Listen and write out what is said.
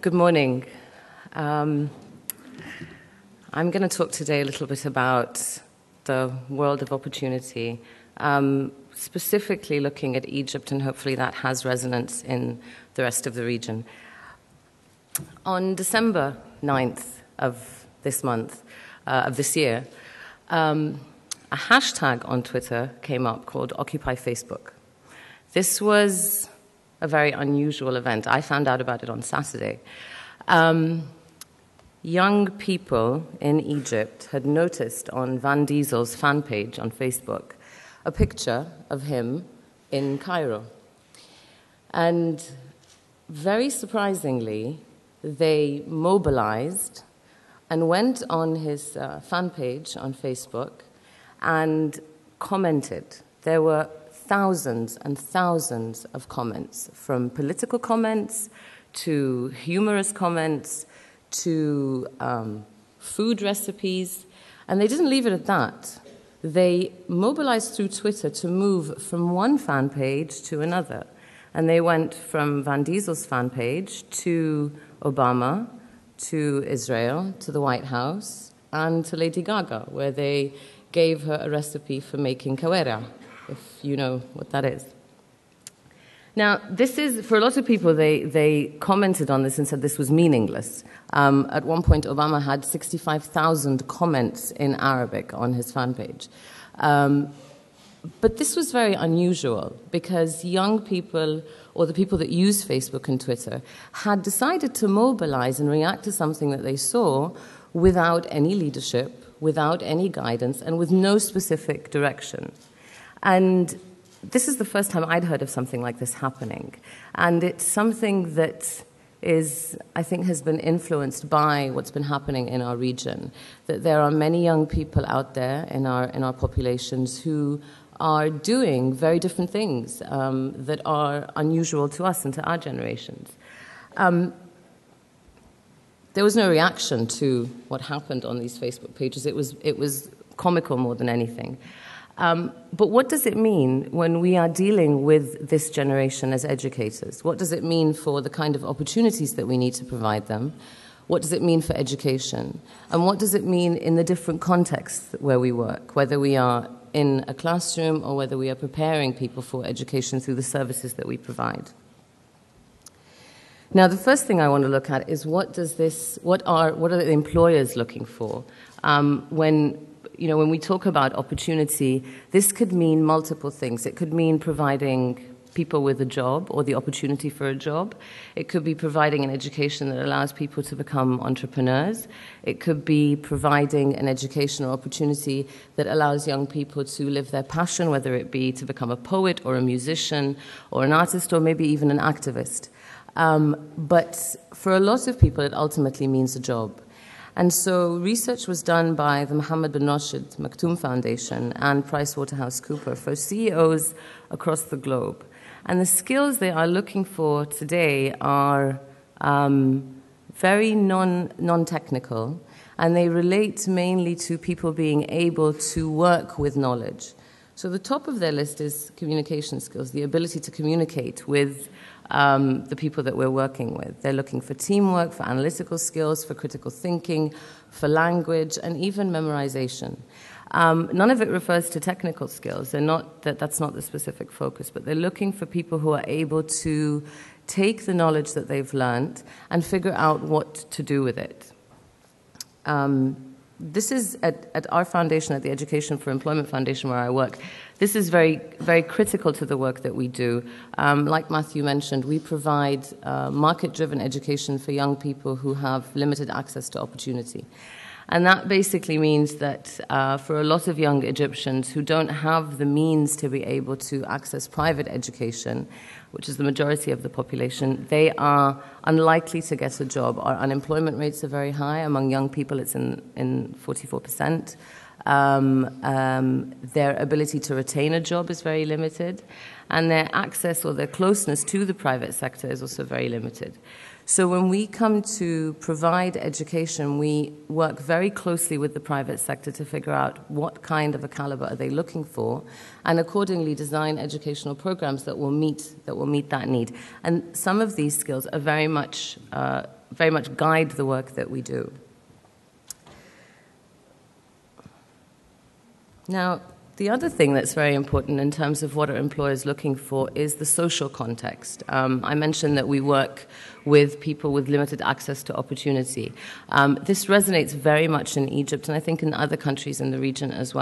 Good morning. I'm going to talk today a little bit about the world of opportunity, specifically looking at Egypt, and hopefully that has resonance in the rest of the region. On December 9th of this month, of this year, a hashtag on Twitter came up called Occupy Facebook. This was a very unusual event. I found out about it on Saturday. Young people in Egypt had noticed on Van Diesel's fan page on Facebook a picture of him in Cairo. And very surprisingly, they mobilized and went on his fan page on Facebook and commented. There were thousands and thousands of comments, from political comments to humorous comments to food recipes. And they didn't leave it at that. They mobilized through Twitter to move from one fan page to another. And they went from Van Diesel's fan page to Obama, to Israel, to the White House, and to Lady Gaga, where they gave her a recipe for making kawera, if you know what that is. Now, this is, for a lot of people, they commented on this and said this was meaningless. At one point, Obama had 65,000 comments in Arabic on his fan page. But this was very unusual because young people, or the people that use Facebook and Twitter, had decided to mobilize and react to something that they saw without any leadership, without any guidance, and with no specific direction. And this is the first time I'd heard of something like this happening. And it's something that is, I think, has been influenced by what's been happening in our region. That there are many young people out there in our populations who are doing very different things that are unusual to us and to our generations. There was no reaction to what happened on these Facebook pages. It was comical more than anything. But what does it mean when we are dealing with this generation as educators? What does it mean for the kind of opportunities that we need to provide them? What does it mean for education? And what does it mean in the different contexts where we work, whether we are in a classroom or whether we are preparing people for education through the services that we provide? Now, the first thing I want to look at is what are the employers looking for? When we talk about opportunity, this could mean multiple things. It could mean providing people with a job or the opportunity for a job. It could be providing an education that allows people to become entrepreneurs. It could be providing an educational opportunity that allows young people to live their passion, whether it be to become a poet or a musician or an artist or maybe even an activist. But for a lot of people, it ultimately means a job. And so research was done by the Mohammed bin Rashid Maktoum Foundation and PricewaterhouseCoopers for CEOs across the globe. And the skills they are looking for today are very non-technical, and they relate mainly to people being able to work with knowledge. So the top of their list is communication skills, the ability to communicate with the people that we're working with. They're looking for teamwork, for analytical skills, for critical thinking, for language, and even memorization. None of it refers to technical skills. That's not the specific focus, but they're looking for people who are able to take the knowledge that they've learned and figure out what to do with it. This is at our foundation, at the Education for Employment Foundation where I work, this is very, very critical to the work that we do. Like Matthew mentioned, we provide market-driven education for young people who have limited access to opportunity. And that basically means that for a lot of young Egyptians who don't have the means to be able to access private education, which is the majority of the population, they are unlikely to get a job. Our unemployment rates are very high. Among young people, it's in 44%. Their ability to retain a job is very limited, and their access or their closeness to the private sector is also very limited. So when we come to provide education, we work very closely with the private sector to figure out what kind of a caliber are they looking for, and accordingly design educational programs that will meet that need. And some of these skills are very much very much guide the work that we do. Now, the other thing that's very important in terms of what are employers looking for is the social context. I mentioned that we work with people with limited access to opportunity. This resonates very much in Egypt, and I think in other countries in the region as well.